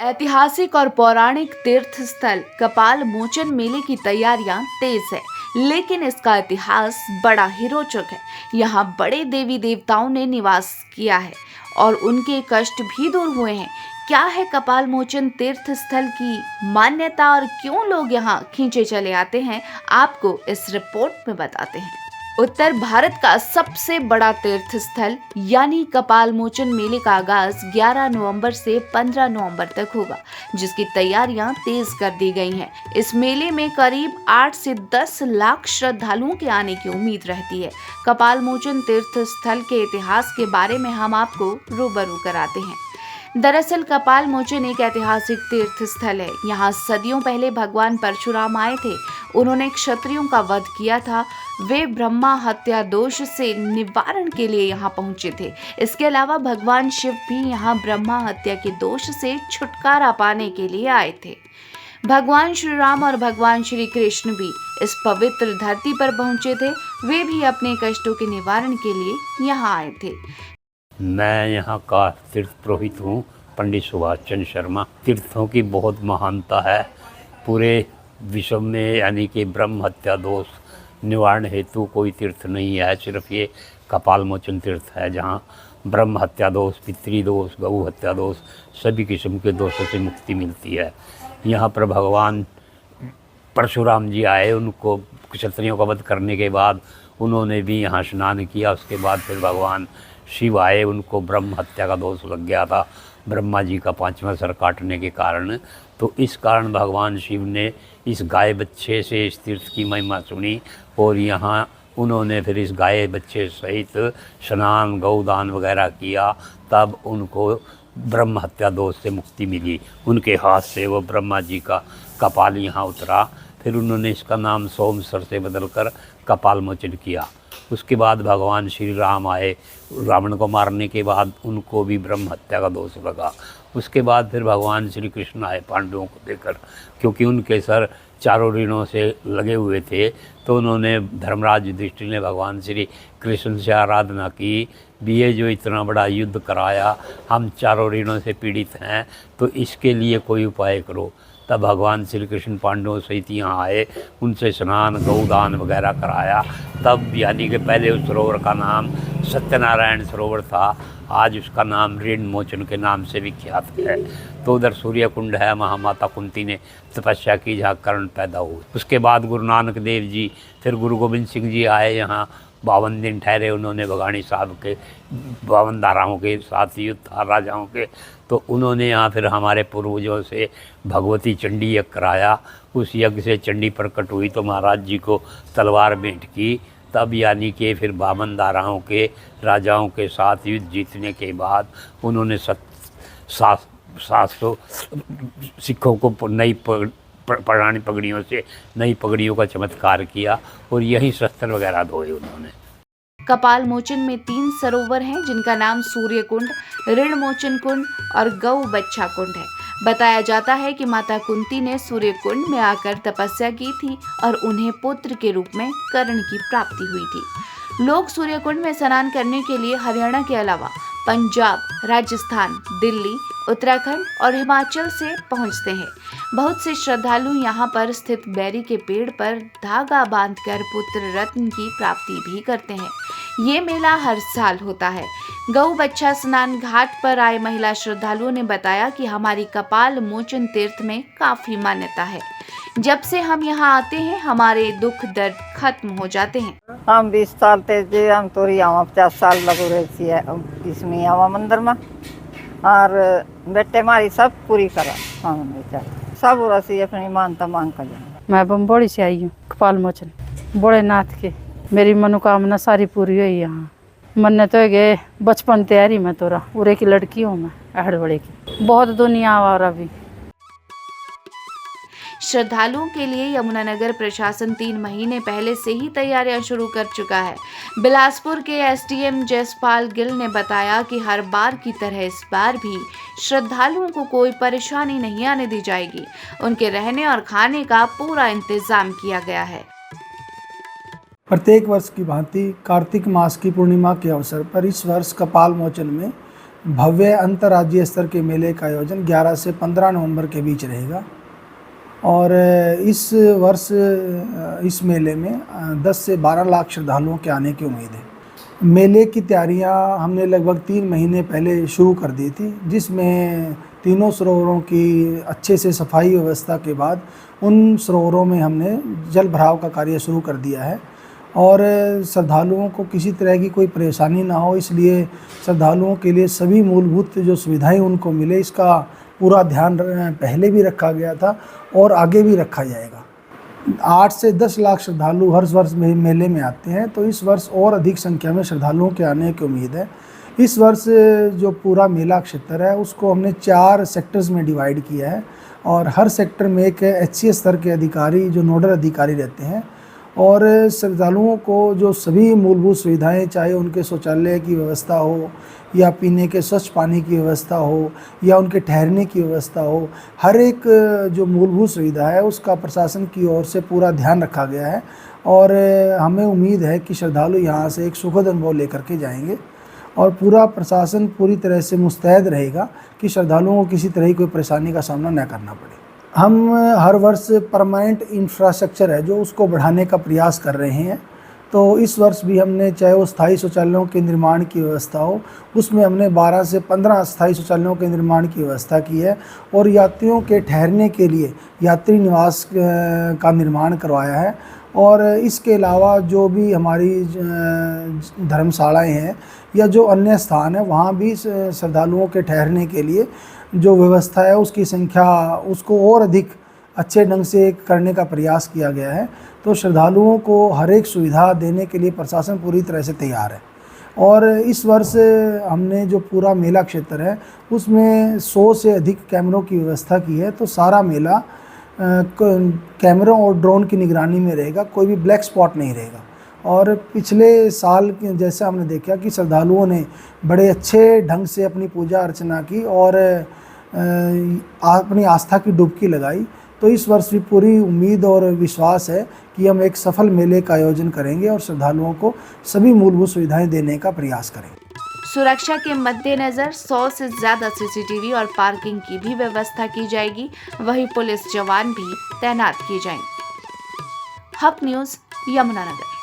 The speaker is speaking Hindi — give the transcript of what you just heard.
ऐतिहासिक और पौराणिक तीर्थ स्थल कपाल मोचन मेले की तैयारियां तेज है, लेकिन इसका इतिहास बड़ा ही रोचक है। यहाँ बड़े देवी देवताओं ने निवास किया है और उनके कष्ट भी दूर हुए हैं। क्या है कपाल मोचन तीर्थ स्थल की मान्यता और क्यों लोग यहाँ खींचे चले आते हैं, आपको इस रिपोर्ट में बताते हैं। उत्तर भारत का सबसे बड़ा तीर्थ स्थल यानी कपाल मोचन मेले का आगाज 11 नवंबर से 15 नवंबर तक होगा, जिसकी तैयारियां तेज कर दी गई हैं। इस मेले में करीब 8 से 10 लाख श्रद्धालुओं के आने की उम्मीद रहती है। कपाल मोचन तीर्थ स्थल के इतिहास के बारे में हम आपको रूबरू कराते हैं। दरअसल कपाल मोचन एक ऐतिहासिक तीर्थ स्थल है। यहाँ सदियों पहले भगवान परशुराम आए थे। उन्होंने क्षत्रियों का वध किया था। वे ब्रह्मा हत्या दोष से निवारण के लिए यहाँ पहुंचे थे। इसके अलावा भगवान शिव भी यहाँ ब्रह्मा हत्या के दोष से छुटकारा पाने के लिए आए थे। भगवान श्री राम और भगवान श्री कृष्ण भी इस पवित्र धरती पर पहुंचे थे। वे भी अपने कष्टों के निवारण के लिए यहाँ आए थे। मैं यहाँ का तीर्थ पुरोहित हूँ, पंडित सुभाष चंद्र शर्मा। तीर्थों की बहुत महानता है पूरे विश्व में, यानी कि ब्रह्म हत्या दोष निवारण हेतु कोई तीर्थ नहीं है, सिर्फ ये कपाल मोचन तीर्थ है जहाँ ब्रह्म हत्या दोष, पितृदोष, गौ हत्या दोष, सभी किस्म के दोषों से मुक्ति मिलती है। यहाँ पर भगवान परशुराम जी आए, उनको क्षत्रियों का वध करने के बाद उन्होंने भी यहाँ स्नान किया। उसके बाद फिर भगवान शिव आए, उनको ब्रह्म हत्या का दोष लग गया था ब्रह्मा जी का 5वां सर काटने के कारण। तो इस कारण भगवान शिव ने इस गाय बच्चे से इस तीर्थ की महिमा सुनी और यहाँ उन्होंने फिर इस गाय बच्चे सहित स्नान गौदान वगैरह किया। तब उनको ब्रह्म हत्या दोष से मुक्ति मिली। उनके हाथ से वो ब्रह्मा जी का कपाल यहाँ उतरा। फिर उन्होंने इसका नाम सोमसर से बदलकर कपाल मोचन किया। उसके बाद भगवान श्री राम आए, रावण को मारने के बाद उनको भी ब्रह्म हत्या का दोष लगा। उसके बाद फिर भगवान श्री कृष्ण आए पांडवों को देकर, क्योंकि उनके सर चारों ऋणों से लगे हुए थे। तो उन्होंने धर्मराज युधिष्ठिर ने भगवान श्री कृष्ण से आराधना की, भी ये जो इतना बड़ा युद्ध कराया, हम चारों ऋणों से पीड़ित हैं, तो इसके लिए कोई उपाय करो। तब भगवान श्री कृष्ण पांडवों सहित यहाँ आए, उनसे स्नान गौदान वगैरह कराया। तब यानी कि पहले उस सरोवर का नाम सत्यनारायण सरोवर था, आज उसका नाम ऋण मोचन के नाम से विख्यात है। तो उधर सूर्य कुंड है, वहाँ माता कुंती ने तपस्या की जहाँ कर्ण पैदा हुए। उसके बाद गुरु नानक देव जी, फिर गुरु गोविंद सिंह जी आए, यहाँ 52 दिन ठहरे। उन्होंने बघानी साहब के 52 धाराओं के साथ युद्ध था राजाओं के। तो उन्होंने यहाँ फिर हमारे पूर्वजों से भगवती चंडी यज्ञ कराया। उस यज्ञ से चंडी प्रकट हुई तो महाराज जी को तलवार भेंट की। तब यानी कि फिर 52 धाराओं के राजाओं के साथ युद्ध जीतने के बाद उन्होंने 700 सिखों को नई पुरानी पगड़ियों से नई पगड़ियों का चमत्कार किया और यही शस्त्र वगैरह धोए उन्होंने। कपाल मोचन में 3 सरोवर हैं, जिनका नाम सूर्य कुंड, ऋण मोचन कुंड और गौ बच्छा कुंड है। बताया जाता है कि माता कुंती ने सूर्य कुंड में आकर तपस्या की थी और उन्हें पुत्र के रूप में कर्ण की प्राप्ति हुई थी। लोग सूर्य कुंड में स्नान करने के लिए हरियाणा के अलावा पंजाब, राजस्थान, दिल्ली, उत्तराखंड और हिमाचल से पहुंचते हैं। बहुत से श्रद्धालु यहां पर स्थित बेरी के पेड़ पर धागा बांधकर पुत्र रत्न की प्राप्ति भी करते हैं। ये मेला हर साल होता है। गौ बच्छा स्नान घाट पर आए महिला श्रद्धालुओं ने बताया कि हमारी कपाल मोचन तीर्थ में काफी मान्यता है। जब से हम यहाँ आते हैं, हमारे दुख दर्द खत्म हो जाते हैं। हम 20 साल थे जे हम तो यहाँ 50 साल लगो रहती है इसमें यहाँ मंदिर में। और बेटे हमारी सब पूरी करा, हम सब रसी अपनी मानता मांग कर। मैं बम्बोड़ी से आई हूँ, कपाल मोचन भोलेनाथ के। मेरी मनोकामना सारी पूरी हुई यहाँ। मन्नत हो गए बचपन तैयारी में तोरा उरे की लड़की हूँ मैं, अहड़बड़े की। बहुत दुनिया और अभी श्रद्धालुओं के लिए यमुनानगर प्रशासन 3 महीने पहले से ही तैयारियां शुरू कर चुका है। बिलासपुर के एसडीएम जसपाल गिल ने बताया कि हर बार की तरह इस बार भी श्रद्धालुओं को कोई परेशानी नहीं आने दी जाएगी। उनके रहने और खाने का पूरा इंतजाम किया गया है। प्रत्येक वर्ष की भांति कार्तिक मास की पूर्णिमा के अवसर पर इस वर्ष कपाल मोचन में भव्य अंतर्राज्यीय स्तर के मेले का आयोजन 11 से 15 नवंबर के बीच रहेगा। और इस वर्ष इस मेले में 10 से 12 लाख श्रद्धालुओं के आने की उम्मीद है। मेले की तैयारियां हमने लगभग 3 महीने पहले शुरू कर दी थी, जिसमें तीनों सरोवरों की अच्छे से सफाई व्यवस्था के बाद उन सरोवरों में हमने जल भराव का कार्य शुरू कर दिया है। और श्रद्धालुओं को किसी तरह की कोई परेशानी ना हो, इसलिए श्रद्धालुओं के लिए सभी मूलभूत जो सुविधाएं उनको मिले, इसका पूरा ध्यान पहले भी रखा गया था और आगे भी रखा जाएगा। 8 से 10 लाख श्रद्धालु हर वर्ष मेले में आते हैं, तो इस वर्ष और अधिक संख्या में श्रद्धालुओं के आने की उम्मीद है। इस वर्ष जो पूरा मेला क्षेत्र है उसको हमने 4 सेक्टर्स में डिवाइड किया है और हर सेक्टर में एक HCS स्तर के अधिकारी जो नोडल अधिकारी रहते हैं और श्रद्धालुओं को जो सभी मूलभूत सुविधाएं, चाहे उनके शौचालय की व्यवस्था हो या पीने के स्वच्छ पानी की व्यवस्था हो या उनके ठहरने की व्यवस्था हो, हर एक जो मूलभूत सुविधा है उसका प्रशासन की ओर से पूरा ध्यान रखा गया है। और हमें उम्मीद है कि श्रद्धालु यहाँ से एक सुखद अनुभव लेकर के जाएंगे और पूरा प्रशासन पूरी तरह से मुस्तैद रहेगा कि श्रद्धालुओं को किसी तरह की कोई परेशानी का सामना न करना पड़े। हम हर वर्ष परमानेंट इंफ्रास्ट्रक्चर है जो उसको बढ़ाने का प्रयास कर रहे हैं, तो इस वर्ष भी हमने, चाहे वो स्थायी शौचालयों के निर्माण की व्यवस्था हो, उसमें हमने 12 से 15 स्थायी शौचालयों के निर्माण की व्यवस्था की है और यात्रियों के ठहरने के लिए यात्री निवास का निर्माण करवाया है। और इसके अलावा जो भी हमारी धर्मशालाएं हैं या जो अन्य स्थान है, वहाँ भी श्रद्धालुओं के ठहरने के लिए जो व्यवस्था है उसकी संख्या उसको और अधिक अच्छे ढंग से करने का प्रयास किया गया है। तो श्रद्धालुओं को हर एक सुविधा देने के लिए प्रशासन पूरी तरह से तैयार है। और इस वर्ष हमने जो पूरा मेला क्षेत्र है उसमें 100 से अधिक कैमरों की व्यवस्था की है, तो सारा मेला कैमरों और ड्रोन की निगरानी में रहेगा, कोई भी ब्लैक स्पॉट नहीं रहेगा। और पिछले साल जैसा हमने देखा कि श्रद्धालुओं ने बड़े अच्छे ढंग से अपनी पूजा अर्चना की और अपनी आस्था की डुबकी लगाई, तो इस वर्ष भी पूरी उम्मीद और विश्वास है कि हम एक सफल मेले का आयोजन करेंगे और श्रद्धालुओं को सभी मूलभूत सुविधाएं देने का प्रयास करेंगे। सुरक्षा के मद्देनजर 100 से ज्यादा CCTV और पार्किंग की भी व्यवस्था की जाएगी, वहीं पुलिस जवान भी तैनात किए जाएंगे। हक न्यूज़, यमुनानगर।